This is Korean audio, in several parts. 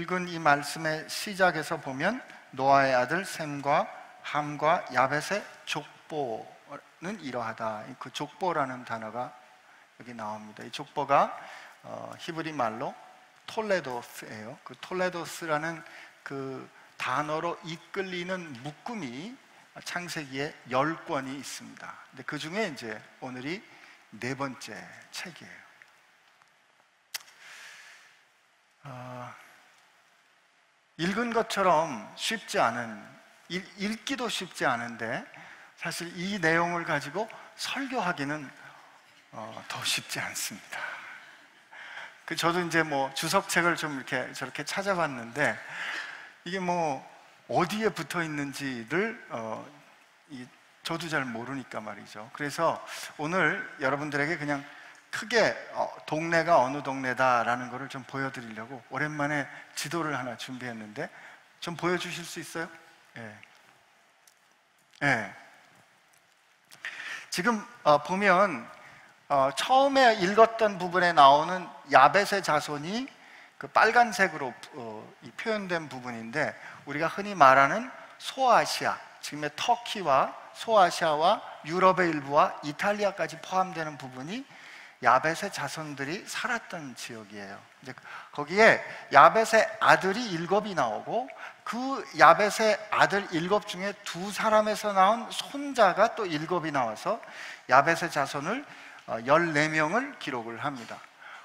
읽은 이 말씀의 시작에서 보면 노아의 아들 셈과 함과 야벳의 족보는 이러하다. 그 족보라는 단어가 여기 나옵니다. 이 족보가 히브리 말로 톨레도스예요. 그 톨레도스라는 그 단어로 이끌리는 묶음이 창세기에 10권이 있습니다. 근데 그 중에 이제 오늘이 4번째 책이에요. 읽은 것처럼 쉽지 않은, 읽기도 쉽지 않은데 사실 이 내용을 가지고 설교하기는 더 쉽지 않습니다. 저도 이제 뭐 주석책을 좀 이렇게 저렇게 찾아봤는데 이게 뭐 어디에 붙어 있는지를 저도 잘 모르니까 말이죠. 그래서 오늘 여러분들에게 그냥 크게 동네가 어느 동네다라는 거를 좀 보여드리려고 오랜만에 지도를 하나 준비했는데 좀 보여주실 수 있어요? 예. 지금 보면 처음에 읽었던 부분에 나오는 야벳의 자손이 그 빨간색으로 표현된 부분인데 우리가 흔히 말하는 소아시아, 지금의 터키와 소아시아와 유럽의 일부와 이탈리아까지 포함되는 부분이 야벳의 자손들이 살았던 지역이에요. 이제 거기에 야벳의 아들이 7이 나오고 그 야벳의 아들 7 중에 2사람에서 나온 손자가 또 7이 나와서 야벳의 자손을 14명을 기록을 합니다.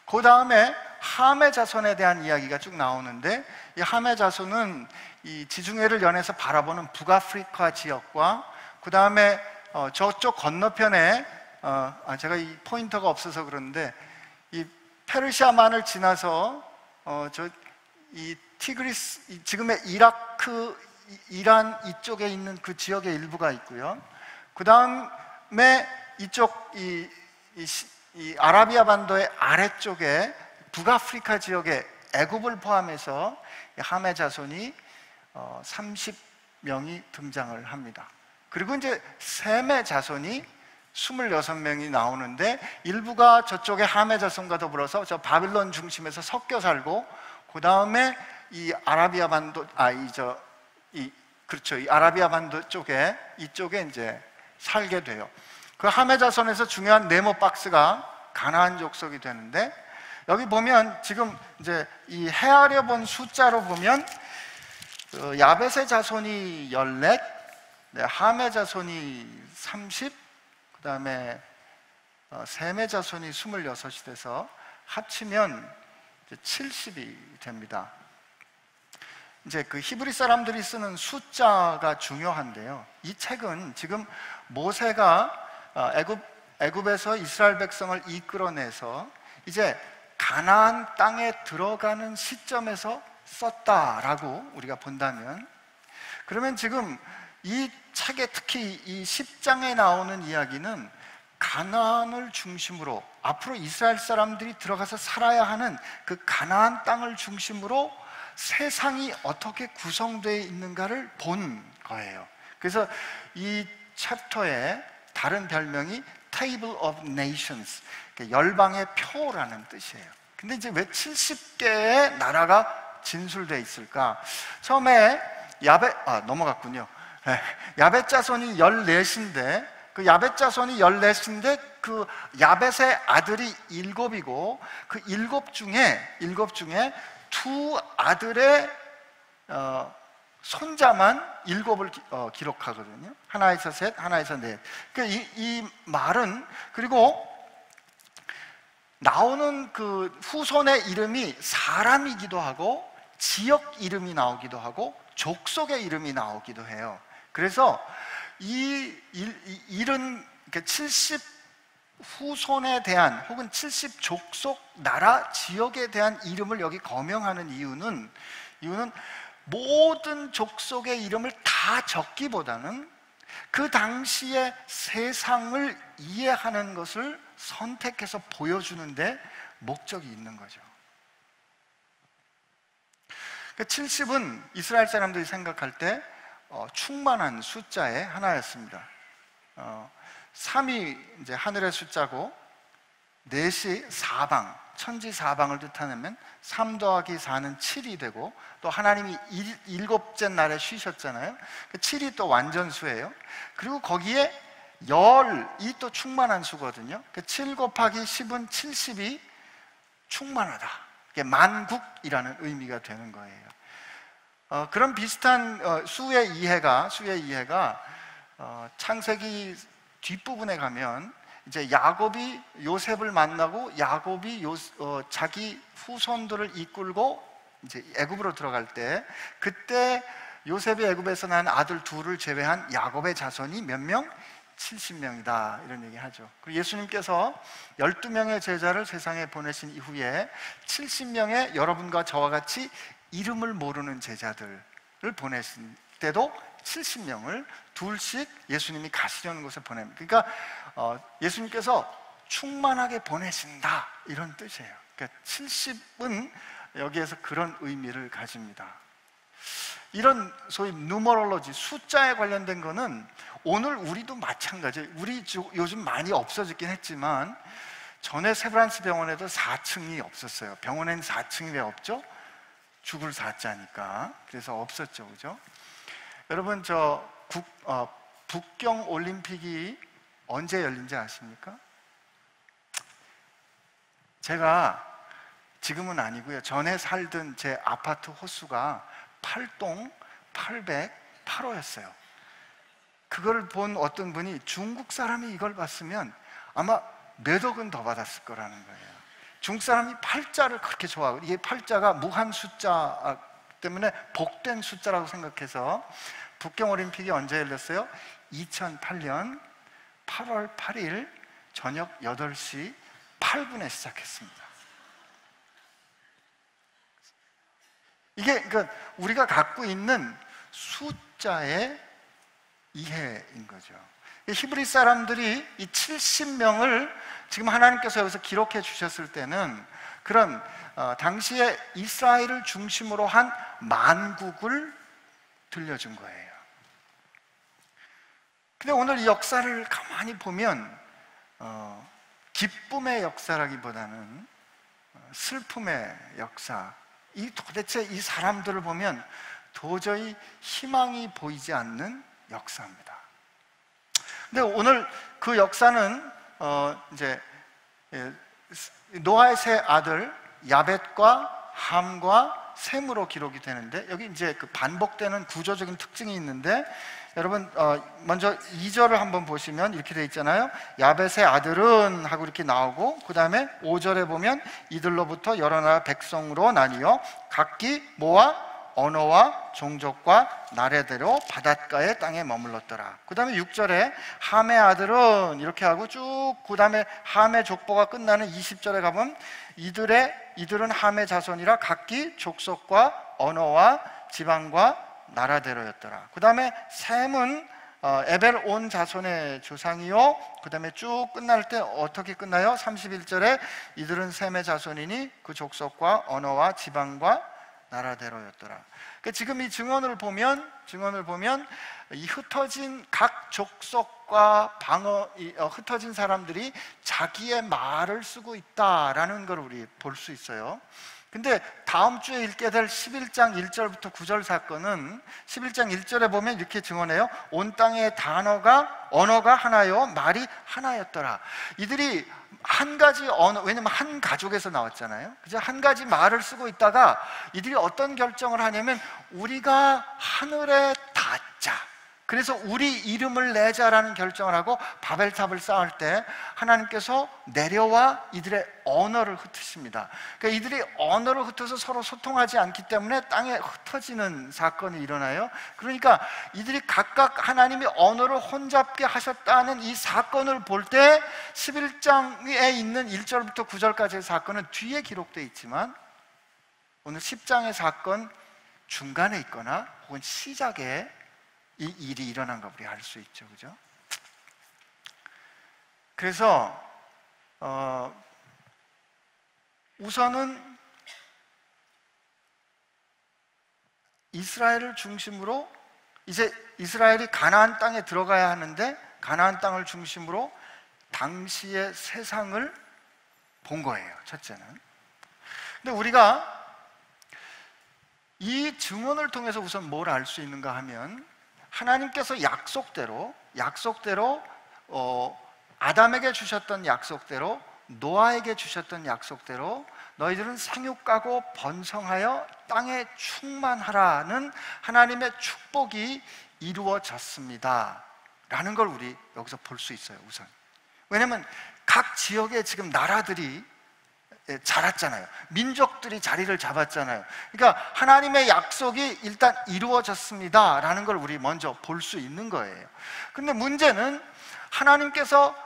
그 다음에 함의 자손에 대한 이야기가 쭉 나오는데 이 함의 자손은 이 지중해를 연해서 바라보는 북아프리카 지역과 그 다음에 저쪽 건너편에 제가 이 포인터가 없어서 그런데 이 페르시아만을 지나서 이 티그리스, 지금의 이라크, 이란 이쪽에 있는 그 지역의 일부가 있고요. 그 다음에 이쪽 이 아라비아 반도의 아래쪽에 북아프리카 지역의 애굽을 포함해서 함의 자손이 30명이 등장을 합니다. 그리고 이제 셈의 자손이 26명이 나오는데 일부가 저쪽의 함의 자손과 더불어서 저 바빌론 중심에서 섞여 살고 그 다음에 이 아라비아 반도 이 아라비아 반도 쪽에 이쪽에 이제 살게 돼요. 그 함의 자손에서 중요한 네모 박스가 가나안 족속이 되는데 여기 보면 지금 이제 이 헤아려 본 숫자로 보면 야벳의 자손이 14, 함의 자손이 30, 그 다음에 셈의 자손이 26이 돼서 합치면 70이 됩니다. 이제 그 히브리 사람들이 쓰는 숫자가 중요한데요. 이 책은 지금 모세가 애굽에서 이스라엘 백성을 이끌어내서 이제 가나안 땅에 들어가는 시점에서 썼다라고 우리가 본다면, 그러면 지금 이 책에 특히 이 10장에 나오는 이야기는 가나안을 중심으로 앞으로 이스라엘 사람들이 들어가서 살아야 하는 그 가나안 땅을 중심으로 세상이 어떻게 구성되어 있는가를 본 거예요. 그래서 이 챕터의 다른 별명이 Table of Nations, 열방의 표라는 뜻이에요. 근데 이제 왜 70개의 나라가 진술되어 있을까? 처음에 넘어갔군요. 야벳 자손이 14인데 그 야벳 자손이 14인데 그 야벳의 아들이 7이고 그 7 중에 2 아들의 손자만 7을 기록하거든요. 하나에서 셋, 하나에서 넷. 이 말은, 그리고 나오는 그 후손의 이름이 사람이기도 하고 지역 이름이 나오기도 하고 족속의 이름이 나오기도 해요. 그래서 이 일은 70 후손에 대한 혹은 70 족속 나라 지역에 대한 이름을 여기 거명하는 이유는 모든 족속의 이름을 다 적기보다는 그 당시의 세상을 이해하는 것을 선택해서 보여주는데 목적이 있는 거죠. 70은 이스라엘 사람들이 생각할 때 충만한 숫자의 하나였습니다. 3이 이제 하늘의 숫자고 넷이 사방, 천지 사방을 뜻하면 3 더하기 4는 7이 되고, 또 하나님이 일곱째 날에 쉬셨잖아요. 7이 또 완전수예요. 그리고 거기에 열이 또 충만한 수거든요. 7 곱하기 10은 70이 충만하다. 이게 만국이라는 의미가 되는 거예요. 그런 비슷한 수의 이해가 창세기 뒷부분에 가면 이제 야곱이 요셉을 만나고 야곱이 자기 후손들을 이끌고 이제 애굽으로 들어갈 때, 그때 요셉이 애굽에서 난 아들 둘을 제외한 야곱의 자손이 몇 명? 70명이다 이런 얘기 하죠. 그리고 예수님께서 12명의 제자를 세상에 보내신 이후에 70명의 여러분과 저와 같이 이름을 모르는 제자들을 보내신 때도 70명을 둘씩 예수님이 가시려는 곳에 보냅니다. 그러니까 예수님께서 충만하게 보내신다 이런 뜻이에요. 그러니까 70은 여기에서 그런 의미를 가집니다. 이런 소위 누머롤로지, 숫자에 관련된 거는 오늘 우리도 마찬가지예요. 우리 요즘 많이 없어졌긴 했지만 전에 세브란스 병원에도 4층이 없었어요. 병원에는 4층이 왜 없죠? 죽을 4자니까. 그래서 없었죠, 그죠? 여러분, 북경 올림픽이 언제 열린지 아십니까? 제가 지금은 아니고요, 전에 살던 제 아파트 호수가 8동 808호였어요. 그걸 본 어떤 분이 중국 사람이 이걸 봤으면 아마 몇 억은 더 받았을 거라는 거예요. 중국 사람이 8자를 그렇게 좋아하고, 이게 8자가 무한 숫자 때문에 복된 숫자라고 생각해서 북경올림픽이 언제 열렸어요? 2008년 8월 8일 저녁 8시 8분에 시작했습니다. 이게 그러니까 우리가 갖고 있는 숫자의 이해인 거죠. 히브리 사람들이 이 70명을 지금 하나님께서 여기서 기록해 주셨을 때는 그런 당시에 이스라엘을 중심으로 한 만국을 들려준 거예요. 근데 오늘 이 역사를 가만히 보면 기쁨의 역사라기보다는 슬픔의 역사, 도대체 이 사람들을 보면 도저히 희망이 보이지 않는 역사입니다. 근데 오늘 그 역사는 이제 노아의 세 아들 야벳과 함과 셈으로 기록이 되는데, 여기 이제 그 반복되는 구조적인 특징이 있는데, 여러분 먼저 2절을 한번 보시면 이렇게 돼 있잖아요. 야벳의 아들은 하고 이렇게 나오고, 그 다음에 5절에 보면 이들로부터 여러 나라 백성으로 나뉘어 각기 뭐와 언어와 종족과 나라대로 바닷가의 땅에 머물렀더라. 그 다음에 6절에 함의 아들은 이렇게 하고 쭉, 그 다음에 함의 족보가 끝나는 20절에 가보면 이들은 함의 자손이라 각기 족속과 언어와 지방과 나라대로였더라. 그 다음에 셈은 에벨 온 자손의 조상이요, 그 다음에 쭉 끝날 때 어떻게 끝나요? 31절에 이들은 셈의 자손이니 그 족속과 언어와 지방과 나라대로였더라. 그러니까 지금 이 증언을 보면 이 흩어진 각 족속과 흩어진 사람들이 자기의 말을 쓰고 있다라는 걸 우리 볼 수 있어요. 근데 다음 주에 읽게 될 11장 1절부터 9절 사건은 11장 1절에 보면 이렇게 증언해요. 온 땅의 언어가 하나요, 말이 하나였더라. 이들이 한 가지 언어, 왜냐면 한 가족에서 나왔잖아요. 그죠? 한 가지 말을 쓰고 있다가 이들이 어떤 결정을 하냐면 우리가 하늘에 닿자, 그래서 우리 이름을 내자라는 결정을 하고 바벨탑을 쌓을 때 하나님께서 내려와 이들의 언어를 흩으십니다. 그러니까 이들이 언어를 흩어서 서로 소통하지 않기 때문에 땅에 흩어지는 사건이 일어나요. 그러니까 이들이 각각 하나님이 언어를 혼잡게 하셨다는 이 사건을 볼 때 11장에 있는 1절부터 9절까지의 사건은 뒤에 기록되어 있지만 오늘 10장의 사건 중간에 있거나 혹은 시작에 이 일이 일어난 거 우리 알 수 있죠, 그죠? 그래서 우선은 이스라엘을 중심으로 이제 이스라엘이 가나안 땅에 들어가야 하는데 가나안 땅을 중심으로 당시의 세상을 본 거예요, 첫째는. 근데 우리가 이 증언을 통해서 우선 뭘 알 수 있는가 하면, 하나님께서 약속대로 아담에게 주셨던 약속대로, 노아에게 주셨던 약속대로 너희들은 생육하고 번성하여 땅에 충만하라는 하나님의 축복이 이루어졌습니다 라는 걸 우리 여기서 볼 수 있어요, 우선. 왜냐하면 각 지역에 지금 나라들이 자랐잖아요. 민족들이 자리를 잡았잖아요. 그러니까 하나님의 약속이 일단 이루어졌습니다 라는 걸 우리 먼저 볼 수 있는 거예요. 근데 문제는 하나님께서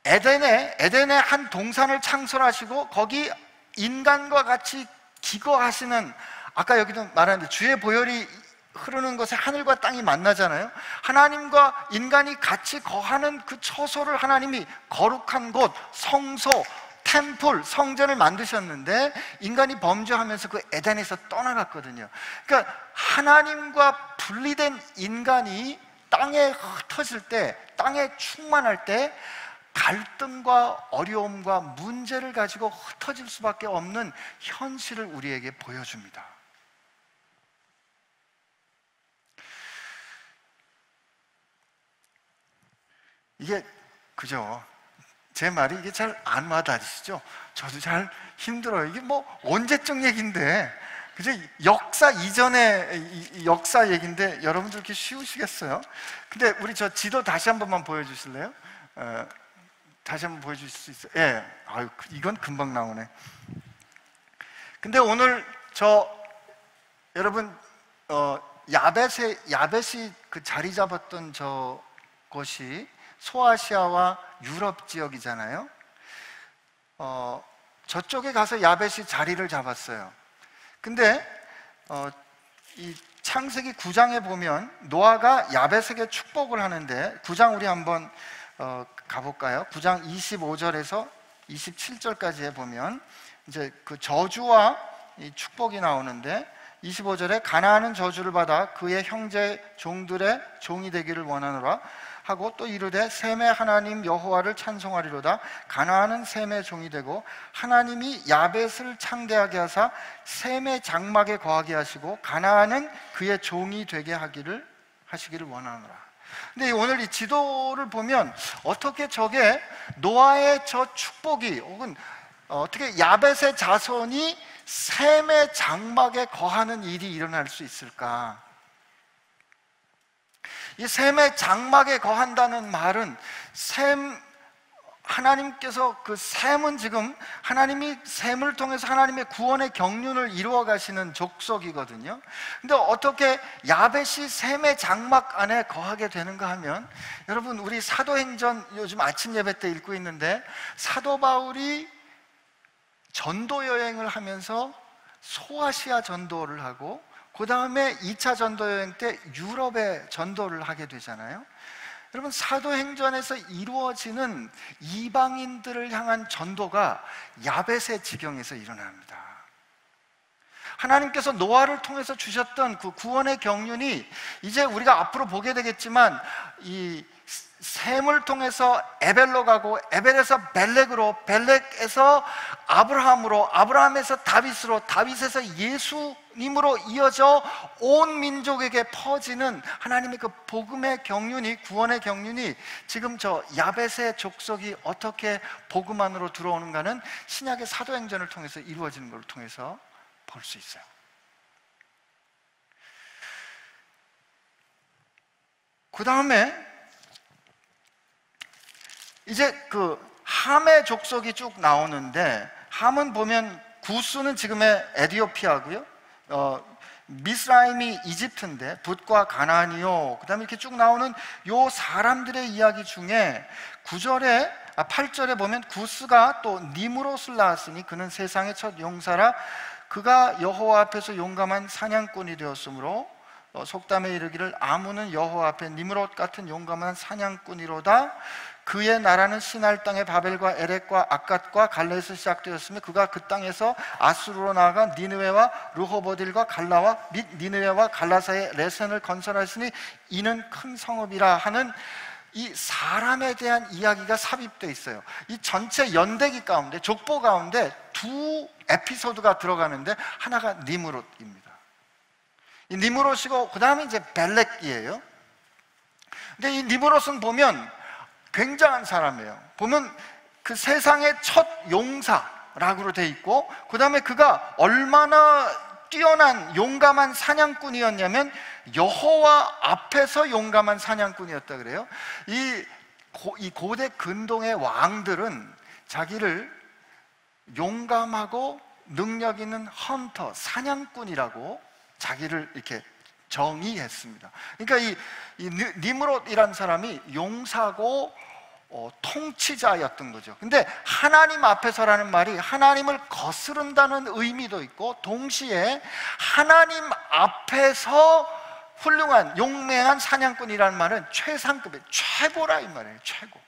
에덴에 한 동산을 창설하시고 거기 인간과 같이 기거하시는, 아까 여기도 말하는데 주의 보혈이 흐르는 곳에 하늘과 땅이 만나잖아요. 하나님과 인간이 같이 거하는 그 처소를 하나님이 거룩한 곳, 성소, 템플, 성전을 만드셨는데 인간이 범죄하면서 그 에덴에서 떠나갔거든요. 그러니까 하나님과 분리된 인간이 땅에 흩어질 때, 땅에 충만할 때 갈등과 어려움과 문제를 가지고 흩어질 수밖에 없는 현실을 우리에게 보여줍니다. 이게 그죠? 제 말이 이게 잘 안 와닿으시죠? 저도 잘 힘들어요. 이게 뭐 언제적 얘기인데, 그죠? 역사 이전의 역사 얘기인데 여러분들 이렇게 쉬우시겠어요? 근데 우리 저 지도 다시 한 번만 보여주실래요? 다시 한번 보여주실 수 있어요? 예. 아유, 이건 금방 나오네. 근데 오늘 여러분 야벳이 그 자리 잡았던 곳이 소아시아와 유럽 지역이잖아요. 저쪽에 가서 야벳이 자리를 잡았어요. 근데 이 창세기 9장에 보면 노아가 야벳에게 축복을 하는데, 9장 우리 한번 가볼까요? 9장 25절에서 27절까지에 보면 이제 그 저주와 이 축복이 나오는데, 25절에 가나안은 저주를 받아 그의 형제 종들의 종이 되기를 원하노라 하고, 또 이르되 셈의 하나님 여호와를 찬송하리로다. 가나안은 셈의 종이 되고 하나님이 야벳을 창대하게 하사 셈의 장막에 거하게 하시고 가나안은 그의 종이 되게 하시기를 원하노라. 근데 오늘 이 지도를 보면 어떻게 저게 노아의 저 축복이, 혹은 어떻게 야벳의 자손이 셈의 장막에 거하는 일이 일어날 수 있을까? 이 셈의 장막에 거한다는 말은 하나님께서 그 셈은 지금 하나님이 셈을 통해서 하나님의 구원의 경륜을 이루어 가시는 족속이거든요. 근데 어떻게 야벳이 셈의 장막 안에 거하게 되는가 하면, 여러분 우리 사도행전 요즘 아침 예배 때 읽고 있는데, 사도 바울이 전도 여행을 하면서 소아시아 전도를 하고 그 다음에 2차 전도 여행 때 유럽에 전도를 하게 되잖아요. 여러분 사도행전에서 이루어지는 이방인들을 향한 전도가 야벳의 지경에서 일어납니다. 하나님께서 노아를 통해서 주셨던 그 구원의 경륜이 이제 우리가 앞으로 보게 되겠지만, 이 셈을 통해서 에벨로 가고, 에벨에서 벨렉으로, 벨렉에서 아브라함으로, 아브라함에서 다윗으로, 다윗에서 예수님으로 이어져 온 민족에게 퍼지는 하나님의 그 복음의 경륜이, 구원의 경륜이 지금 저 야벳의 족속이 어떻게 복음 안으로 들어오는가는 신약의 사도행전을 통해서 이루어지는 걸 통해서 볼 수 있어요. 그 다음에 이제 그 함의 족속이 쭉 나오는데, 함은 보면 구스는 지금의 에티오피아고요, 미스라임이 이집트인데 붓과 가나안이요. 그 다음에 이렇게 쭉 나오는 요 사람들의 이야기 중에 8절에 보면 구스가 또 니므롯을 낳았으니 그는 세상의 첫 용사라. 그가 여호와 앞에서 용감한 사냥꾼이 되었으므로 속담에 이르기를 아무는 여호와 앞에 니므롯 같은 용감한 사냥꾼이로다. 그의 나라는 시날 땅의 바벨과 에렉과 악갓과 갈레에서 시작되었으며 그가 그 땅에서 아수르로 나아가 니느웨와 르호보딜과 갈라와 및 니느웨와 갈라 사이에 레센을 건설하시니 이는 큰 성읍이라 하는 이 사람에 대한 이야기가 삽입되어 있어요. 이 전체 연대기 가운데, 족보 가운데 두 에피소드가 들어가는데 하나가 니므롯입니다. 이 니므롯이고 그 다음에 이제 벨렉이에요. 근데 이 니므롯은 보면 굉장한 사람이에요. 보면 그 세상의 첫 용사라고 돼 있고, 그 다음에 그가 얼마나 뛰어난 용감한 사냥꾼이었냐면 여호와 앞에서 용감한 사냥꾼이었다 그래요. 이 고대 근동의 왕들은 자기를 용감하고 능력 있는 헌터, 사냥꾼이라고 자기를 이렇게 정의했습니다. 그러니까 이 니므롯이라는 사람이 용사고 통치자였던 거죠. 근데 하나님 앞에서라는 말이 하나님을 거스른다는 의미도 있고, 동시에 하나님 앞에서 훌륭한 용맹한 사냥꾼이라는 말은 최상급의 최고라 이 말이에요. 최고.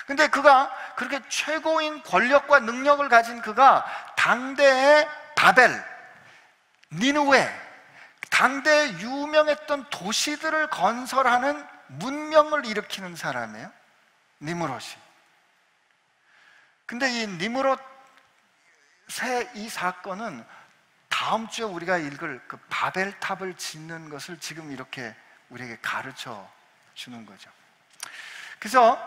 근데 그가 그렇게 최고인 권력과 능력을 가진 그가 당대의 바벨, 니느웨, 당대에 유명했던 도시들을 건설하는 문명을 일으키는 사람이에요, 니므롯이. 근데 이 니므롯의 이 사건은 다음 주에 우리가 읽을 그 바벨탑을 짓는 것을 지금 이렇게 우리에게 가르쳐 주는 거죠. 그래서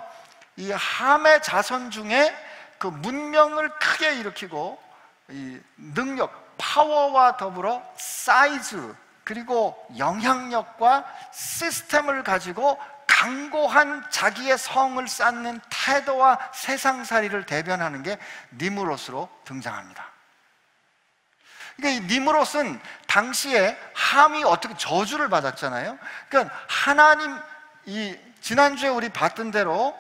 이 함의 자손 중에 그 문명을 크게 일으키고 이 능력, 파워와 더불어 사이즈, 그리고 영향력과 시스템을 가지고 강고한 자기의 성을 쌓는 태도와 세상살이를 대변하는 게 니므롯으로 등장합니다. 그러니까 이 니므롯은 당시에 함이 어떻게 저주를 받았잖아요. 그러니까 하나님, 지난주에 우리 봤던 대로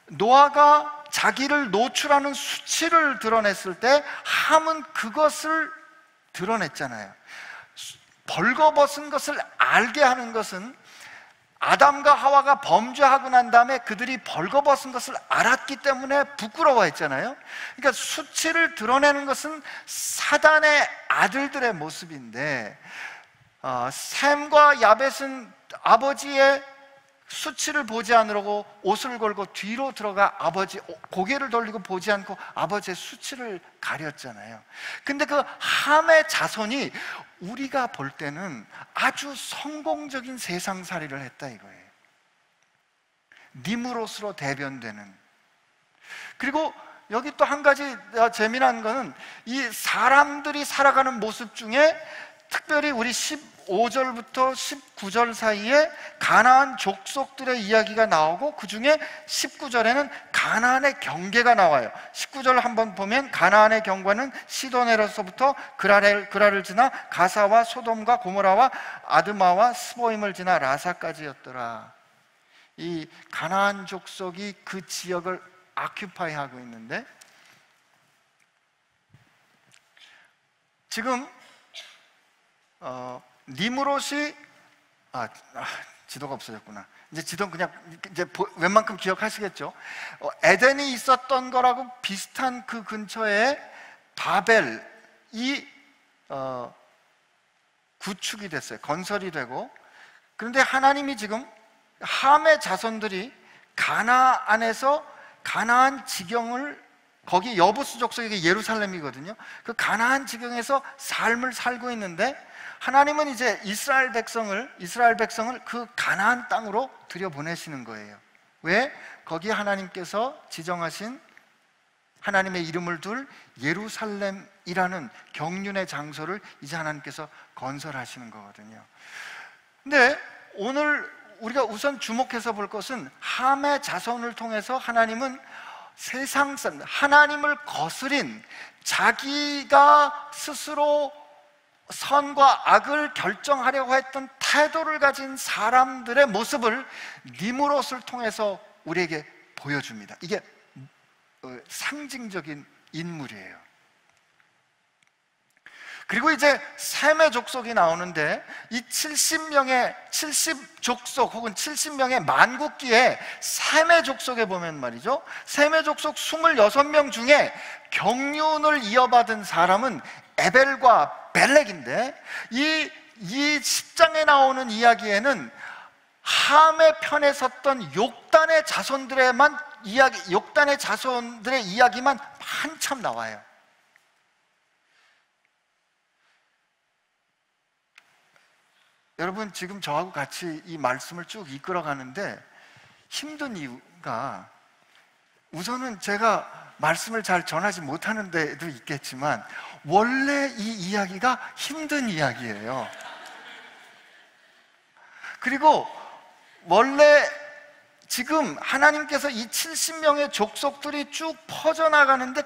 노아가 자기를 노출하는 수치를 드러냈을 때 함은 그것을 드러냈잖아요. 벌거벗은 것을 알게 하는 것은 아담과 하와가 범죄하고 난 다음에 그들이 벌거벗은 것을 알았기 때문에 부끄러워했잖아요. 그러니까 수치를 드러내는 것은 사단의 아들들의 모습인데, 셈과 야벳은 아버지의 수치를 보지 않으려고 옷을 걸고 뒤로 들어가 아버지 고개를 돌리고 보지 않고 아버지의 수치를 가렸잖아요. 근데 그 함의 자손이 우리가 볼 때는 아주 성공적인 세상살이를 했다 이거예요. 니므롯으로 대변되는. 그리고 여기 또 한 가지 재미난 거는 이 사람들이 살아가는 모습 중에 특별히 우리 15절부터 19절 사이에 가나안 족속들의 이야기가 나오고, 그 중에 19절에는 가나안의 경계가 나와요. 19절 한번 보면 가나안의 경계는 시도네로서부터 그라를 지나 가사와 소돔과 고모라와 아드마와 스보임을 지나 라사까지였더라. 이 가나안 족속이 그 지역을 아큐파이하고 있는데, 지금 니므롯이 지도가 없어졌구나. 이제 지도는 그냥 이제 웬만큼 기억하시겠죠. 에덴이 있었던 거라고 비슷한 그 근처에 바벨이 구축이 됐어요. 건설이 되고. 그런데 하나님이 지금 함의 자손들이 가나안에서 가나안 지경을, 거기 여부수 족속이 예루살렘이거든요. 그 가나안 지경에서 삶을 살고 있는데, 하나님은 이제 이스라엘 백성을 그 가나안 땅으로 들여보내시는 거예요. 왜? 거기에 하나님께서 지정하신 하나님의 이름을 둘 예루살렘이라는 경륜의 장소를 이제 하나님께서 건설하시는 거거든요. 근데 오늘 우리가 우선 주목해서 볼 것은 함의 자손을 통해서 하나님은 세상 사람, 하나님을 거스린, 자기가 스스로 선과 악을 결정하려고 했던 태도를 가진 사람들의 모습을 니므롯을 통해서 우리에게 보여줍니다. 이게 상징적인 인물이에요. 그리고 이제 셈의 족속이 나오는데, 이 70족속 혹은 70명의 만국기에 셈의 족속에 보면 말이죠, 셈의 족속 26명 중에 경륜을 이어받은 사람은 에벨과 벨렉인데, 이 10장에 나오는 이야기에는 함의 편에 섰던 욕단의 자손들의만 이야기, 욕단의 자손들의 이야기만 한참 나와요. 여러분, 지금 저하고 같이 이 말씀을 쭉 이끌어 가는데 힘든 이유가, 우선은 제가 말씀을 잘 전하지 못하는 데도 있겠지만 원래 이 이야기가 힘든 이야기예요. 그리고 원래 지금 하나님께서 이 70명의 족속들이 쭉 퍼져나가는데,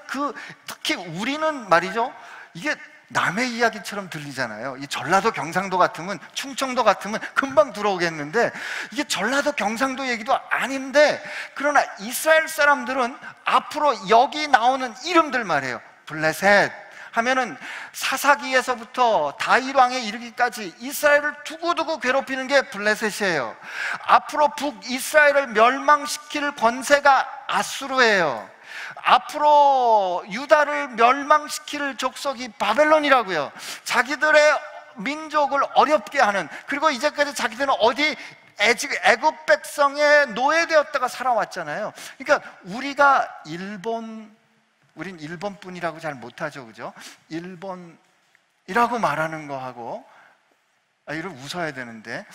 특히 우리는 말이죠, 이게 남의 이야기처럼 들리잖아요. 이 전라도 경상도 같으면, 충청도 같으면 금방 들어오겠는데, 이게 전라도 경상도 얘기도 아닌데, 그러나 이스라엘 사람들은 앞으로 여기 나오는 이름들 말이에요. 블레셋 하면은 사사기에서부터 다윗 왕에 이르기까지 이스라엘을 두고두고 괴롭히는 게 블레셋이에요. 앞으로 북이스라엘을 멸망시킬 권세가 아수르예요. 앞으로 유다를 멸망시킬 족속이 바벨론이라고요. 자기들의 민족을 어렵게 하는, 그리고 이제까지 자기들은 어디 애굽 백성의 노예되었다가 살아왔잖아요. 그러니까 우린 일본뿐이라고 잘 못하죠, 그죠? 일본이라고 말하는 거하고, 이걸 웃어야 되는데,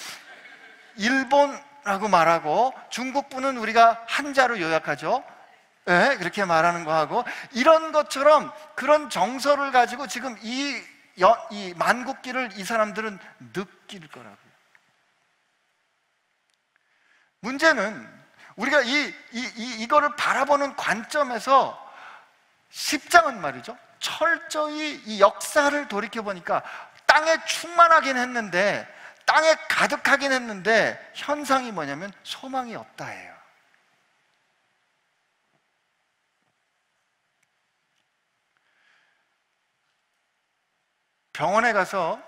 일본이라고 말하고, 중국분은 우리가 한자로 요약하죠. 네, 그렇게 말하는 거하고, 이런 것처럼 그런 정서를 가지고 지금 이 만국기를 이 사람들은 느낄 거라고요. 문제는 우리가 이거를 바라보는 관점에서 10장은 말이죠, 철저히 이 역사를 돌이켜보니까 땅에 충만하긴 했는데, 땅에 가득하긴 했는데, 현상이 뭐냐면 소망이 없다예요. 병원에 가서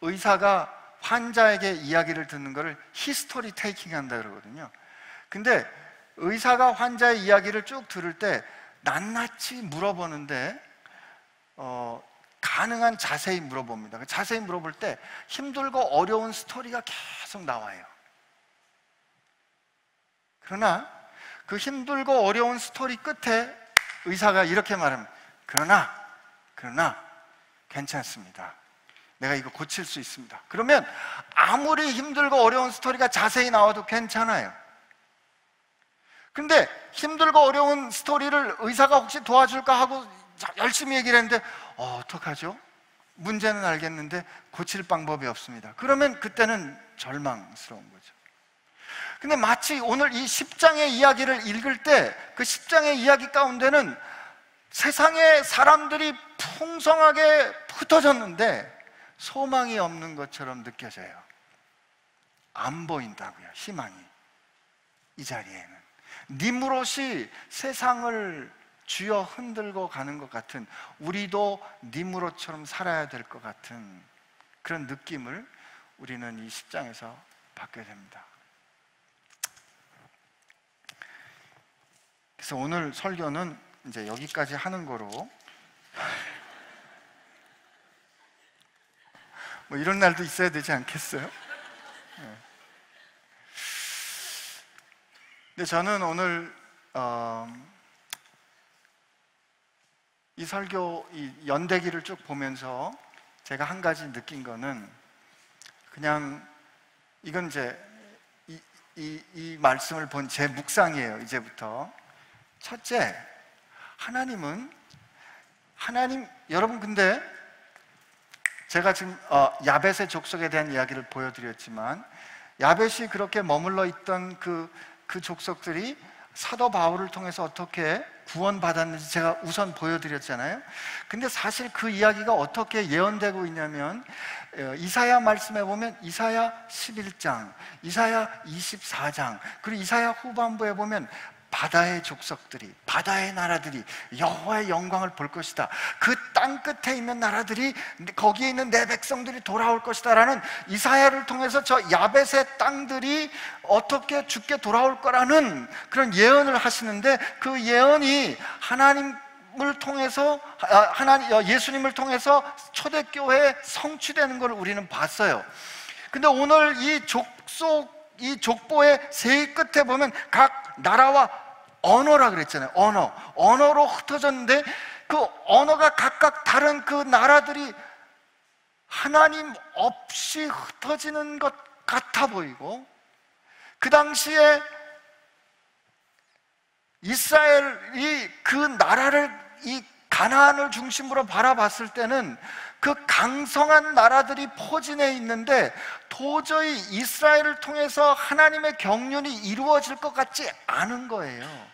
의사가 환자에게 이야기를 듣는 것을 히스토리 테이킹 한다 그러거든요. 근데 의사가 환자의 이야기를 쭉 들을 때 낱낱이 물어보는데 가능한 자세히 물어봅니다. 자세히 물어볼 때 힘들고 어려운 스토리가 계속 나와요. 그러나 그 힘들고 어려운 스토리 끝에 의사가 이렇게 말합니다. 그러나 괜찮습니다. 내가 이거 고칠 수 있습니다. 그러면 아무리 힘들고 어려운 스토리가 자세히 나와도 괜찮아요. 근데 힘들고 어려운 스토리를 의사가 혹시 도와줄까 하고 열심히 얘기를 했는데 어떡하죠? 문제는 알겠는데 고칠 방법이 없습니다. 그러면 그때는 절망스러운 거죠. 근데 마치 오늘 이 10장의 이야기를 읽을 때 그 10장의 이야기 가운데는 세상에 사람들이 풍성하게 흩어졌는데 소망이 없는 것처럼 느껴져요. 안 보인다고요, 희망이. 이 자리에는 니므롯이 세상을 쥐어 흔들고 가는 것 같은, 우리도 니므롯처럼 살아야 될 것 같은 그런 느낌을 우리는 이 10장에서 받게 됩니다. 그래서 오늘 설교는 이제 여기까지 하는 거로, 뭐 이런 날도 있어야 되지 않겠어요? 네. 근데 저는 오늘 이 설교, 이 연대기를 쭉 보면서 제가 한 가지 느낀 거는, 그냥 이건 이제 이 말씀을 본 제 묵상이에요. 이제부터 첫째, 여러분, 근데 제가 지금 야벳의 족속에 대한 이야기를 보여드렸지만, 야벳이 그렇게 머물러 있던 그 족속들이 사도 바울을 통해서 어떻게 구원받았는지 제가 우선 보여드렸잖아요. 근데 사실 그 이야기가 어떻게 예언되고 있냐면, 이사야 말씀에 보면 이사야 11장, 이사야 24장, 그리고 이사야 후반부에 보면 바다의 족속들이, 바다의 나라들이 여호와의 영광을 볼 것이다. 그 땅 끝에 있는 나라들이, 거기에 있는 내 백성들이 돌아올 것이다 라는 이사야를 통해서 저 야벳의 땅들이 어떻게 죽게 돌아올 거라는 그런 예언을 하시는데, 그 예언이 하나님을 통해서, 예수님을 통해서 초대교회에 성취되는 걸 우리는 봤어요. 근데 오늘 이 족속 이 족보의 세 끝에 보면 각 나라와 언어라 그랬잖아요. 언어로 흩어졌는데 그 언어가 각각 다른 그 나라들이 하나님 없이 흩어지는 것 같아 보이고, 그 당시에 이스라엘이 그 나라를, 이 가나안을 중심으로 바라봤을 때는 그 강성한 나라들이 포진해 있는데 도저히 이스라엘을 통해서 하나님의 경륜이 이루어질 것 같지 않은 거예요.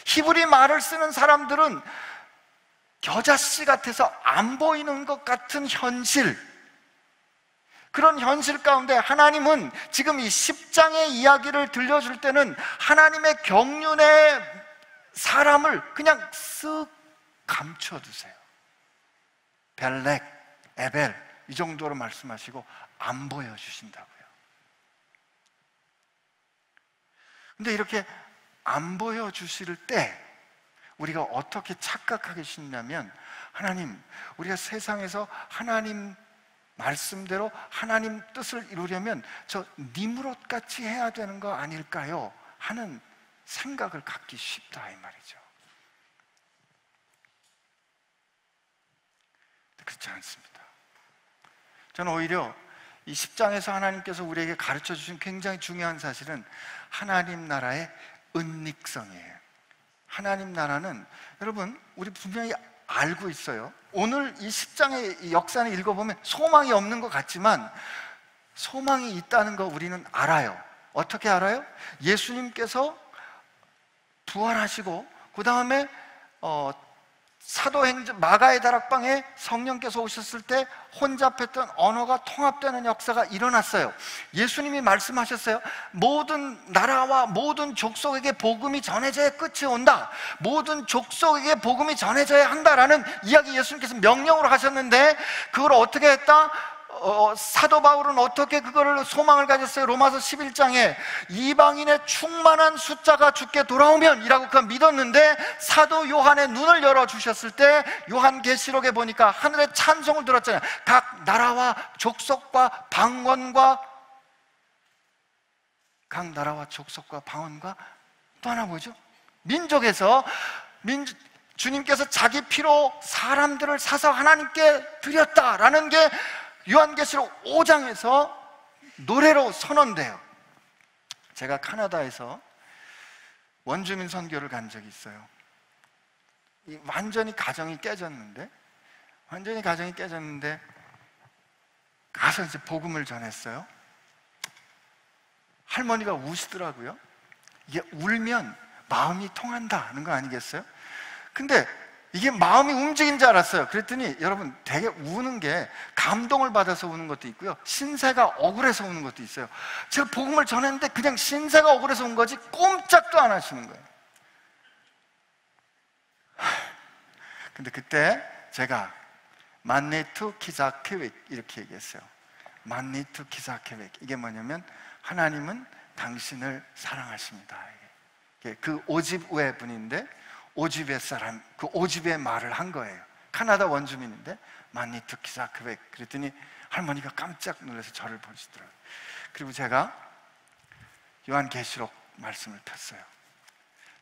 히브리 말을 쓰는 사람들은 겨자씨 같아서 안 보이는 것 같은 현실, 그런 현실 가운데 하나님은 지금 이 10장의 이야기를 들려줄 때는 하나님의 경륜의 사람을 그냥 쓱 감춰두세요. 벨렉, 에벨 이 정도로 말씀하시고 안 보여주신다고요. 근데 이렇게 안 보여주실 때 우리가 어떻게 착각하게 쉽냐면, 하나님, 우리가 세상에서 하나님 말씀대로 하나님 뜻을 이루려면 저 니므롯 같이 해야 되는 거 아닐까요? 하는 생각을 갖기 쉽다 이 말이죠. 그렇지 않습니다. 저는 오히려 이 10장에서 하나님께서 우리에게 가르쳐 주신 굉장히 중요한 사실은 하나님 나라의 은닉성이에요. 하나님 나라는, 여러분, 우리 분명히 알고 있어요. 오늘 이 10장의 역사를 읽어보면 소망이 없는 것 같지만 소망이 있다는 거 우리는 알아요. 어떻게 알아요? 예수님께서 부활하시고 그 다음에 사도행전 마가의 다락방에 성령께서 오셨을 때 혼잡했던 언어가 통합되는 역사가 일어났어요. 예수님이 말씀하셨어요. 모든 나라와 모든 족속에게 복음이 전해져야 끝이 온다. 모든 족속에게 복음이 전해져야 한다라는 이야기 예수님께서 명령으로 하셨는데, 그걸 어떻게 했다? 사도 바울은 어떻게 그거를 소망을 가졌어요? 로마서 11장에 이방인의 충만한 숫자가 주께 돌아오면 이라고 그가 믿었는데, 사도 요한의 눈을 열어주셨을 때 요한계시록에 보니까 하늘의 찬송을 들었잖아요. 각 나라와 족속과 방언과 또 하나 뭐죠? 민족에서 주님께서 자기 피로 사람들을 사서 하나님께 드렸다라는 게 요한계시록 5장에서 노래로 선언돼요. 제가 카나다에서 원주민 선교를 간 적이 있어요. 완전히 가정이 깨졌는데 가서 이제 복음을 전했어요. 할머니가 우시더라고요. 이게 울면 마음이 통한다는 거 아니겠어요? 근데 이게 마음이 움직인 줄 알았어요. 그랬더니 여러분, 되게 우는 게 감동을 받아서 우는 것도 있고요, 신세가 억울해서 우는 것도 있어요. 제가 복음을 전했는데 그냥 신세가 억울해서 운 거지 꼼짝도 안 하시는 거예요. 근데 그때 제가 만네투 기사케획 이렇게 얘기했어요. 만네투 기사케획, 이게 뭐냐면 하나님은 당신을 사랑하십니다. 그 오집웨 분인데 오집의 사람, 그 오집의 말을 한 거예요. 카나다 원주민인데 만니투 기사크백. 그랬더니 할머니가 깜짝 놀라서 저를 보시더라고요. 그리고 제가 요한계시록 말씀을 폈어요.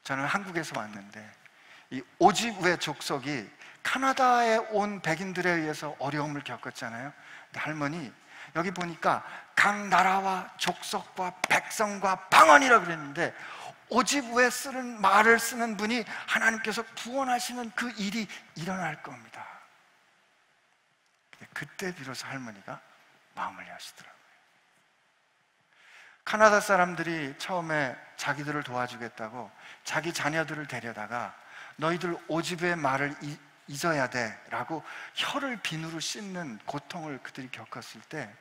저는 한국에서 왔는데 이 오집의 족속이 카나다에 온 백인들에 의해서 어려움을 겪었잖아요. 근데 할머니, 여기 보니까 각 나라와 족속과 백성과 방언이라고 그랬는데 오집에 쓰는 말을 쓰는 분이 하나님께서 구원하시는 그 일이 일어날 겁니다. 그때 비로소 할머니가 마음을 여시더라고요. 카나다 사람들이 처음에 자기들을 도와주겠다고 자기 자녀들을 데려다가 너희들 오집의 말을 잊어야 돼 라고 혀를 비누로 씻는 고통을 그들이 겪었을 때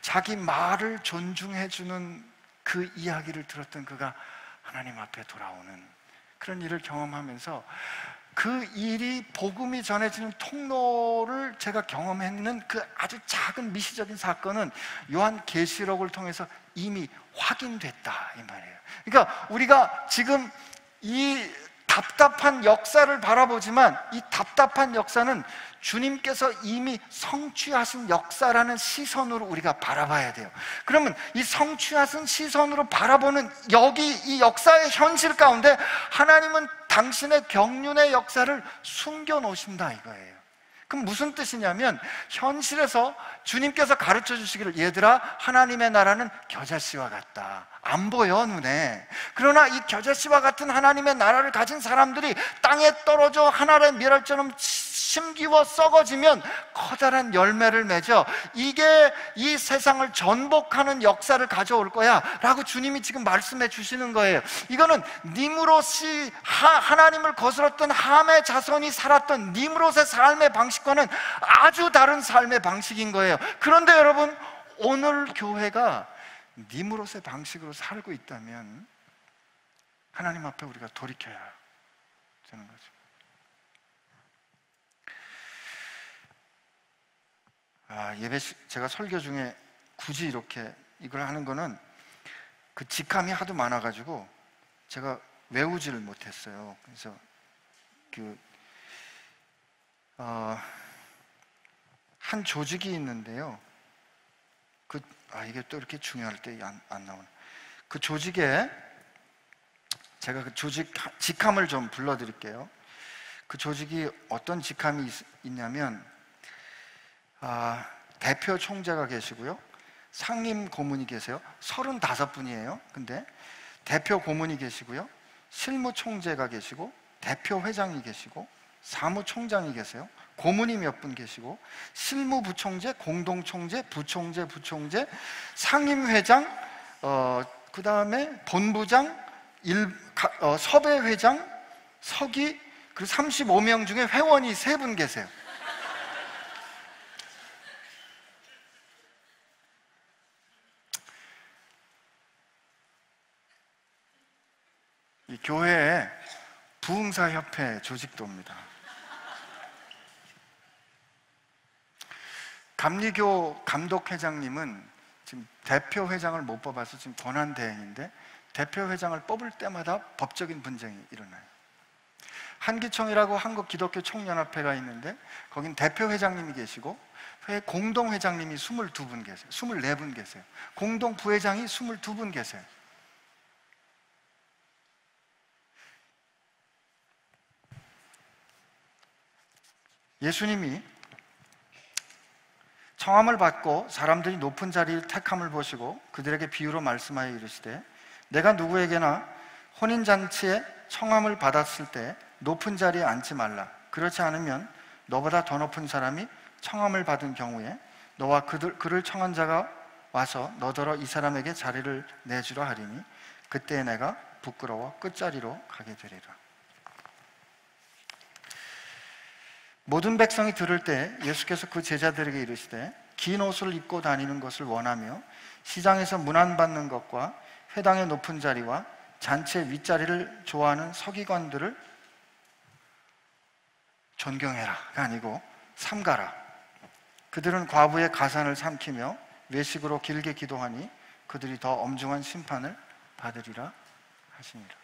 자기 말을 존중해주는 그 이야기를 들었던 그가 하나님 앞에 돌아오는 그런 일을 경험하면서 그 일이 복음이 전해지는 통로를 제가 경험했는 그 아주 작은 미시적인 사건은 요한계시록을 통해서 이미 확인됐다 이 말이에요. 그러니까 우리가 지금 이 답답한 역사를 바라보지만 이 답답한 역사는 주님께서 이미 성취하신 역사라는 시선으로 우리가 바라봐야 돼요. 그러면 이 성취하신 시선으로 바라보는 여기 이 역사의 현실 가운데 하나님은 당신의 경륜의 역사를 숨겨 놓으신다 이거예요. 그럼 무슨 뜻이냐면 현실에서 주님께서 가르쳐 주시기를 얘들아 하나님의 나라는 겨자씨와 같다. 안 보여 눈에. 그러나 이 겨자씨와 같은 하나님의 나라를 가진 사람들이 땅에 떨어져 하늘의 미랄처럼 심기워 썩어지면 커다란 열매를 맺어 이게 이 세상을 전복하는 역사를 가져올 거야 라고 주님이 지금 말씀해 주시는 거예요. 이거는 니므롯이 하나님을 거스렀던 함의 자손이 살았던 니므롯의 삶의 방식과는 아주 다른 삶의 방식인 거예요. 그런데 여러분, 오늘 교회가 니므롯의 방식으로 살고 있다면 하나님 앞에 우리가 돌이켜야 되는 거죠. 제가 설교 중에 굳이 이렇게 이걸 하는 거는 그 직함이 하도 많아가지고 제가 외우지를 못했어요. 그래서 한 조직이 있는데요. 이게 또 이렇게 중요할 때 안 나오네. 그 조직에 제가 그 조직 직함을 좀 불러드릴게요. 그 조직이 어떤 직함이 있냐면 대표 총재가 계시고요, 상임 고문이 계세요. 35분이에요. 근데 대표 고문이 계시고요, 실무 총재가 계시고, 대표 회장이 계시고, 사무총장이 계세요. 고문이 몇 분 계시고, 실무부총재, 공동총재, 부총재, 상임회장, 그 다음에 본부장, 섭외회장, 서기, 그리고 35명 중에 회원이 3분 계세요. 이 교회에 부흥사협회 조직도입니다. 감리교 감독회장님은 지금 대표회장을 못 뽑아서 지금 권한대행인데 대표회장을 뽑을 때마다 법적인 분쟁이 일어나요. 한기총이라고 한국기독교 총연합회가 있는데 거긴 대표회장님이 계시고 공동회장님이 22분 계세요. 24분 계세요. 공동부회장이 22분 계세요. 예수님이 청함을 받고 사람들이 높은 자리를 택함을 보시고 그들에게 비유로 말씀하여 이르시되 내가 누구에게나 혼인잔치에 청함을 받았을 때 높은 자리에 앉지 말라. 그렇지 않으면 너보다 더 높은 사람이 청함을 받은 경우에 너와 그를 청한 자가 와서 너더러 이 사람에게 자리를 내주라 하리니 그때 내가 부끄러워 끝자리로 가게 되리라. 모든 백성이 들을 때 예수께서 그 제자들에게 이르시되 긴 옷을 입고 다니는 것을 원하며 시장에서 문안받는 것과 회당의 높은 자리와 잔치의 윗자리를 좋아하는 서기관들을 존경해라가 아니고 삼가라. 그들은 과부의 가산을 삼키며 외식으로 길게 기도하니 그들이 더 엄중한 심판을 받으리라 하시니라.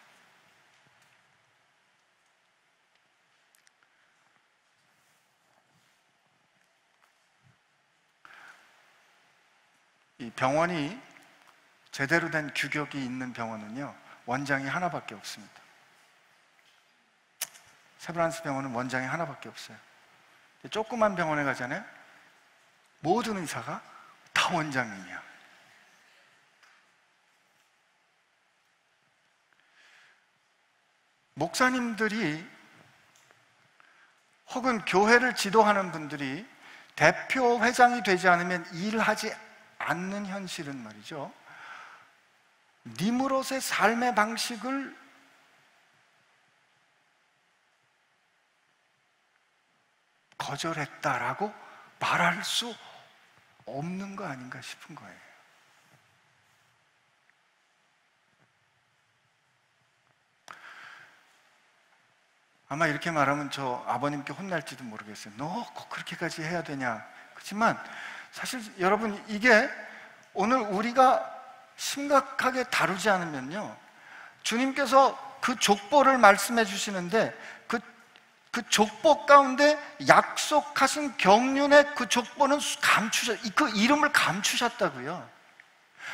이 병원이 제대로 된 규격이 있는 병원은요, 원장이 하나밖에 없습니다. 세브란스 병원은 원장이 하나밖에 없어요. 조그만 병원에 가잖아요. 모든 의사가 다 원장님이야. 목사님들이 혹은 교회를 지도하는 분들이 대표 회장이 되지 않으면 일하지 않는 현실은 말이죠, 니므롯의 삶의 방식을 거절했다라고 말할 수 없는 거 아닌가 싶은 거예요. 아마 이렇게 말하면 저 아버님께 혼날지도 모르겠어요. 너 꼭 그렇게까지 해야 되냐. 그렇지만 사실 여러분, 이게 오늘 우리가 심각하게 다루지 않으면요, 주님께서 그 족보를 말씀해 주시는데 그 족보 가운데 약속하신 경륜의 그 족보는 그 이름을 감추셨다고요.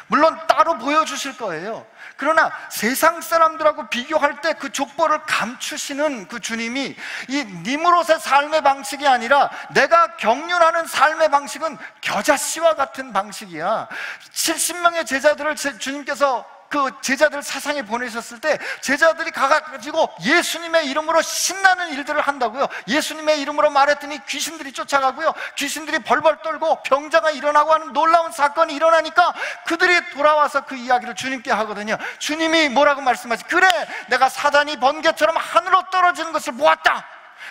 물론 따로 보여주실 거예요. 그러나 세상 사람들하고 비교할 때 그 족보를 감추시는 그 주님이 이 니므롯의 삶의 방식이 아니라 내가 경륜하는 삶의 방식은 겨자씨와 같은 방식이야. 70명의 제자들을 주님께서 그 제자들 사상에 보내셨을 때 제자들이 가가지고 예수님의 이름으로 신나는 일들을 한다고요. 예수님의 이름으로 말했더니 귀신들이 쫓아가고요, 귀신들이 벌벌 떨고 병자가 일어나고 하는 놀라운 사건이 일어나니까 그들이 돌아와서 그 이야기를 주님께 하거든요. 주님이 뭐라고 말씀하시? 그래, 내가 사단이 번개처럼 하늘로 떨어지는 것을 보았다.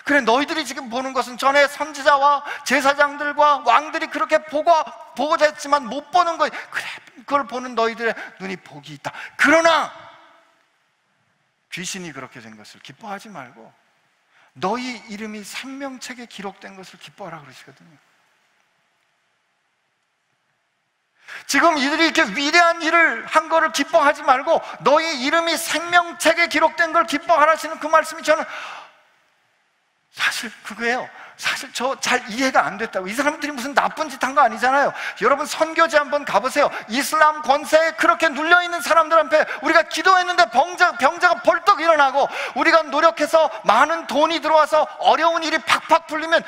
그래, 너희들이 지금 보는 것은 전에 선지자와 제사장들과 왕들이 그렇게 보고자 했지만 못 보는 거. 그래, 그걸 보는 너희들의 눈이 복이 있다. 그러나 귀신이 그렇게 된 것을 기뻐하지 말고 너희 이름이 생명책에 기록된 것을 기뻐하라 그러시거든요. 지금 이들이 이렇게 위대한 일을 한 거를 기뻐하지 말고 너희 이름이 생명책에 기록된 걸 기뻐하라시는 그 말씀이 저는 사실 그거예요. 사실 저 잘 이해가 안 됐다고. 이 사람들이 무슨 나쁜 짓 한 거 아니잖아요. 여러분 선교지 한번 가보세요. 이슬람 권세에 그렇게 눌려있는 사람들 앞에 우리가 기도했는데 병자가 벌떡 일어나고 우리가 노력해서 많은 돈이 들어와서 어려운 일이 팍팍 풀리면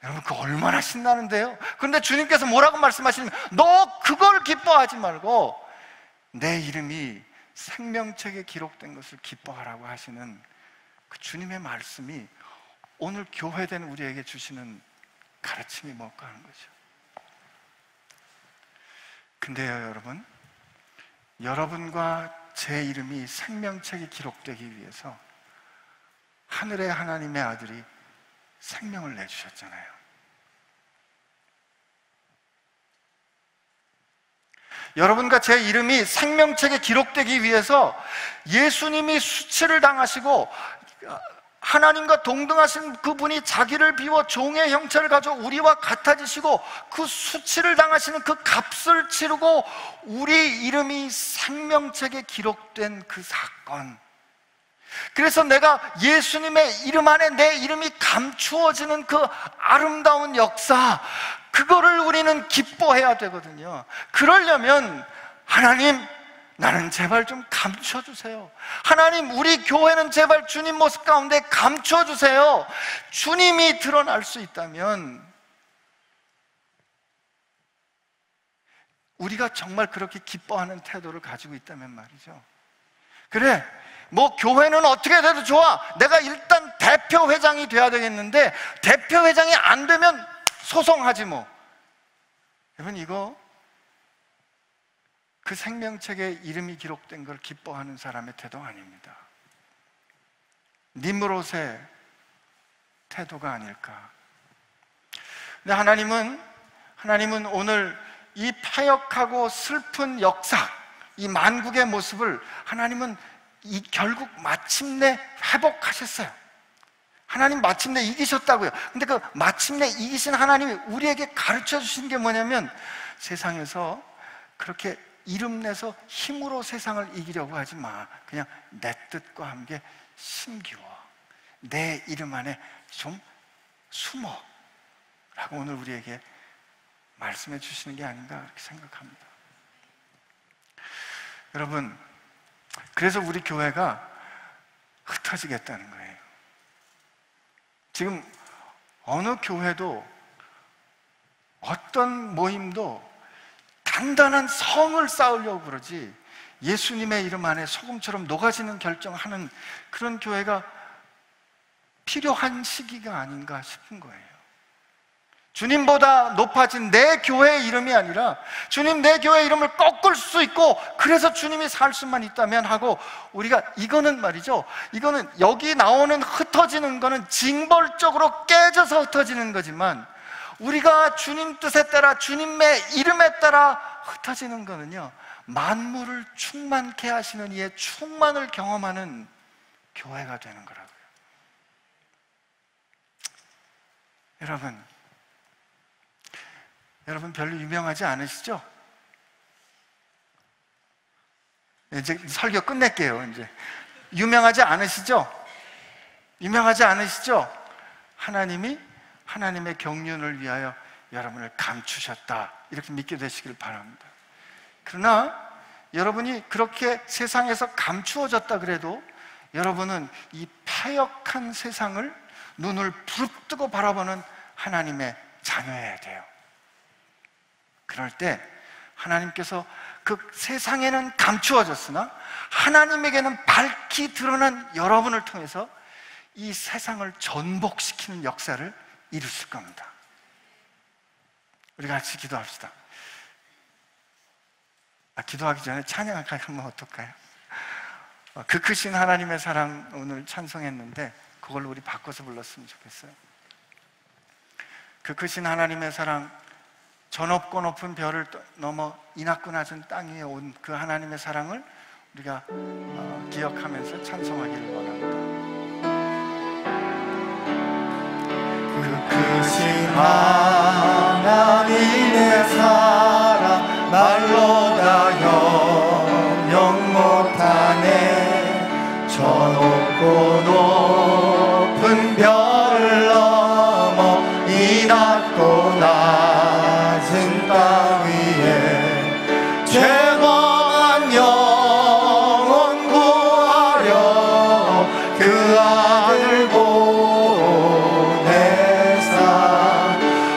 여러분 그거 얼마나 신나는데요. 그런데 주님께서 뭐라고 말씀하시냐면 너 그걸 기뻐하지 말고 내 이름이 생명책에 기록된 것을 기뻐하라고 하시는 그 주님의 말씀이 오늘 교회된 우리에게 주시는 가르침이 뭘까 하는 거죠. 근데요 여러분, 여러분과 제 이름이 생명책에 기록되기 위해서 하늘의 하나님의 아들이 생명을 내주셨잖아요. 여러분과 제 이름이 생명책에 기록되기 위해서 예수님이 수치를 당하시고 하나님과 동등하신 그분이 자기를 비워 종의 형체를 가져 우리와 같아지시고 그 수치를 당하시는 그 값을 치르고 우리 이름이 생명책에 기록된 그 사건, 그래서 내가 예수님의 이름 안에 내 이름이 감추어지는 그 아름다운 역사, 그거를 우리는 기뻐해야 되거든요. 그러려면 하나님, 나는 제발 좀 감춰주세요. 하나님, 우리 교회는 제발 주님 모습 가운데 감춰주세요. 주님이 드러날 수 있다면 우리가 정말 그렇게 기뻐하는 태도를 가지고 있다면 말이죠. 그래, 뭐 교회는 어떻게 돼도 좋아. 내가 일단 대표회장이 돼야 되겠는데 대표회장이 안 되면 소송하지 뭐. 여러분, 이거 그 생명책에 이름이 기록된 걸 기뻐하는 사람의 태도 아닙니다. 니므롯의 태도가 아닐까. 근데 하나님은 오늘 이 패역하고 슬픈 역사, 이 만국의 모습을 하나님은 결국 마침내 회복하셨어요. 하나님 마침내 이기셨다고요. 근데 그 마침내 이기신 하나님이 우리에게 가르쳐 주신 게 뭐냐면, 세상에서 그렇게 이름 내서 힘으로 세상을 이기려고 하지 마. 그냥 내 뜻과 함께 심기워. 내 이름 안에 좀 숨어. 라고 오늘 우리에게 말씀해 주시는 게 아닌가 그렇게 생각합니다. 여러분, 그래서 우리 교회가 흩어지겠다는 거예요. 지금 어느 교회도 어떤 모임도 단단한 성을 쌓으려고 그러지 예수님의 이름 안에 소금처럼 녹아지는 결정하는 그런 교회가 필요한 시기가 아닌가 싶은 거예요. 주님보다 높아진 내 교회의 이름이 아니라 주님, 내 교회의 이름을 꺾을 수 있고 그래서 주님이 살 수만 있다면 하고, 우리가 이거는 말이죠, 이거는 여기 나오는 흩어지는 거는 징벌적으로 깨져서 흩어지는 거지만 우리가 주님 뜻에 따라 주님의 이름에 따라 흩어지는 거는요, 만물을 충만케 하시는 이의 충만을 경험하는 교회가 되는 거라고요. 여러분 별로 유명하지 않으시죠? 이제 설교 끝낼게요. 이제 유명하지 않으시죠? 유명하지 않으시죠? 하나님이 하나님의 경륜을 위하여 여러분을 감추셨다, 이렇게 믿게 되시길 바랍니다. 그러나 여러분이 그렇게 세상에서 감추어졌다 그래도 여러분은 이 패역한 세상을 눈을 부릅뜨고 바라보는 하나님의 자녀여야 돼요. 그럴 때 하나님께서 그 세상에는 감추어졌으나 하나님에게는 밝히 드러난 여러분을 통해서 이 세상을 전복시키는 역사를 이루실 겁니다. 우리 같이 기도합시다. 기도하기 전에 찬양을 하면 어떨까요? 그 크신 하나님의 사랑 오늘 찬송했는데 그걸로 우리 바꿔서 불렀으면 좋겠어요. 그 크신 하나님의 사랑, 저 높고 높은 별을 넘어 이 낮고 낮은 땅 위에 온 그 하나님의 사랑을 우리가 기억하면서 찬송하기를 원합니다. 그 크신 하나님의 사랑 말로 다 형용 못하네. 저 높고 높은 별을 넘어 이 낮고 낮은 땅 위에 죄범한 영혼 구하려 그 아들 보내사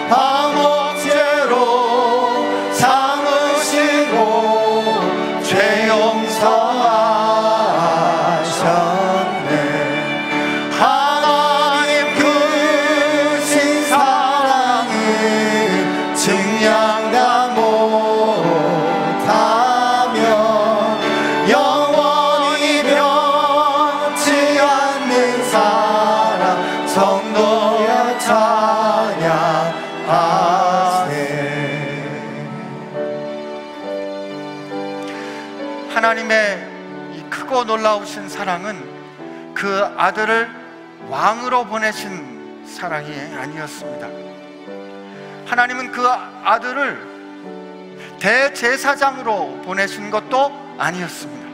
방어죄로 삼으시고 죄 용서하셨네. 하나님 크신 사랑은 증량다 못하며 영원히 변치 않는 사랑 성도여 찬양하세. 하나님의 이 크고 놀라우신 사랑은 그 아들을 왕으로 보내신 사랑이 아니었습니다. 하나님은 그 아들을 대제사장으로 보내신 것도 아니었습니다.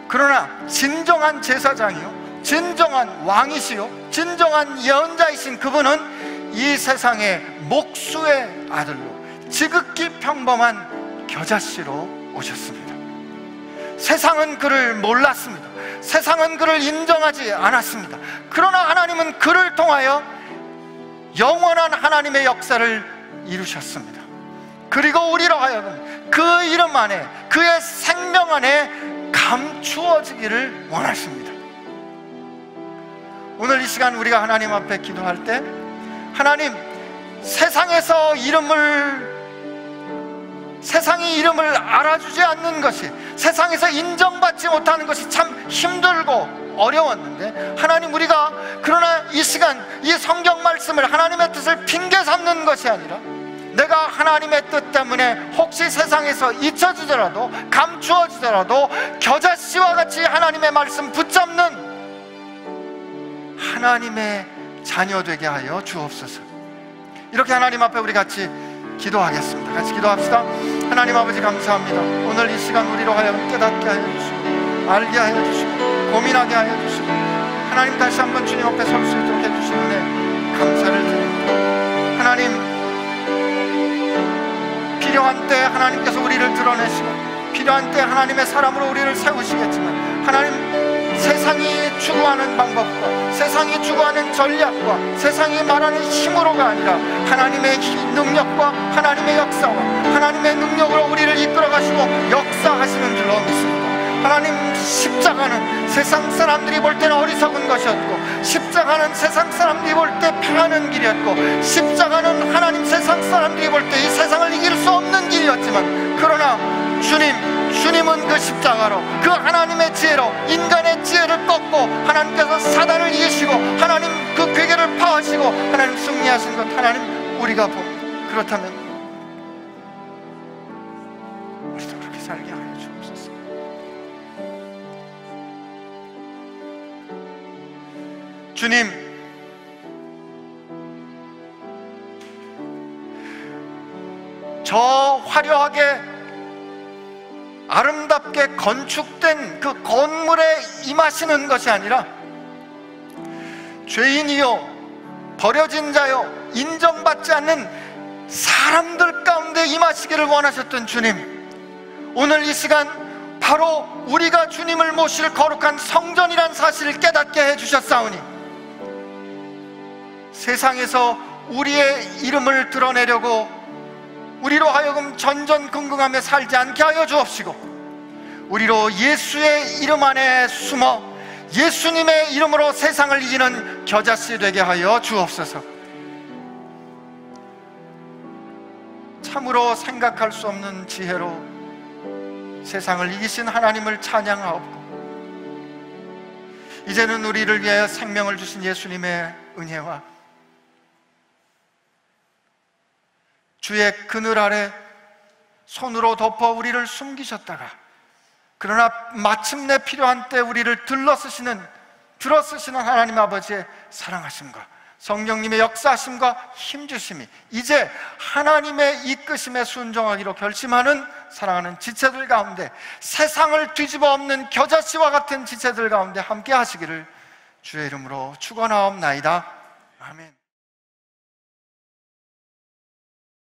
그러나 진정한 제사장이요, 진정한 왕이시요, 진정한 예언자이신 그분은 이 세상의 목수의 아들로 지극히 평범한 겨자씨로 오셨습니다. 세상은 그를 몰랐습니다. 세상은 그를 인정하지 않았습니다. 그러나 하나님은 그를 통하여 영원한 하나님의 역사를 이루셨습니다. 그리고 우리로 하여금 그 이름 안에, 그의 생명 안에 감추어지기를 원하십니다. 오늘 이 시간 우리가 하나님 앞에 기도할 때, 하나님, 세상이 이름을 알아주지 않는 것이, 세상에서 인정받지 못하는 것이 참 힘들고 어려웠는데, 하나님, 우리가 그러나 이 시간 이 성경 말씀을, 하나님의 뜻을 핑계 삼는 것이 아니라 내가 하나님의 뜻 때문에 혹시 세상에서 잊혀지더라도, 감추어지더라도 겨자씨와 같이 하나님의 말씀 붙잡는 하나님의 자녀 되게 하여 주옵소서. 이렇게 하나님 앞에 우리 같이 기도하겠습니다. 같이 기도합시다. 하나님 아버지, 감사합니다. 오늘 이 시간 우리로 하여금 깨닫게 하여 주시고, 알게 하여 주시고, 고민하게 하여 주시고, 하나님 다시 한번 주님 앞에 설 수 있도록 해주신 은혜 감사를 드립니다. 하나님, 필요한 때 하나님께서 우리를 드러내시고, 필요한 때 하나님의 사람으로 우리를 세우시겠지만, 하나님, 세상이 추구하는 방법과 세상이 추구하는 전략과 세상이 말하는 힘으로가 아니라 하나님의 능력과 하나님의 역사와 하나님의 능력으로 우리를 이끌어 가시고 역사하시는 줄로 믿습니다. 하나님, 십자가는 세상 사람들이 볼 때는 어리석은 것이었고, 십자가는 세상 사람들이 볼 때 평안한 길이었고, 십자가는 하나님, 세상 사람들이 볼 때 이 세상을 이길 수 없는 길이었지만, 그러나 주님은 그 십자가로, 그 하나님의 지혜로 인간의 지혜를 꺾고 하나님께서 사단을 이기시고 하나님 그 괴계를 파하시고 하나님 승리하신 것, 하나님, 우리가 봅니다. 그렇다면 우리도 그렇게 살게 하여 주옵소서. 주님, 저 화려하게 아름답게 건축된 그 건물에 임하시는 것이 아니라 죄인이요, 버려진 자요, 인정받지 않는 사람들 가운데 임하시기를 원하셨던 주님, 오늘 이 시간 바로 우리가 주님을 모실 거룩한 성전이란 사실을 깨닫게 해주셨사오니 세상에서 우리의 이름을 드러내려고 우리로 하여금 전전긍긍하며 살지 않게 하여 주옵시고, 우리로 예수의 이름 안에 숨어 예수님의 이름으로 세상을 이기는 겨자씨 되게 하여 주옵소서. 참으로 생각할 수 없는 지혜로 세상을 이기신 하나님을 찬양하옵고, 이제는 우리를 위하여 생명을 주신 예수님의 은혜와 주의 그늘 아래 손으로 덮어 우리를 숨기셨다가 그러나 마침내 필요한 때 우리를 들어쓰시는 하나님 아버지의 사랑하심과 성령님의 역사하심과 힘주심이 이제 하나님의 이끄심에 순종하기로 결심하는 사랑하는 지체들 가운데, 세상을 뒤집어 엎는 겨자씨와 같은 지체들 가운데 함께 하시기를 주의 이름으로 축원하옵나이다. 아멘.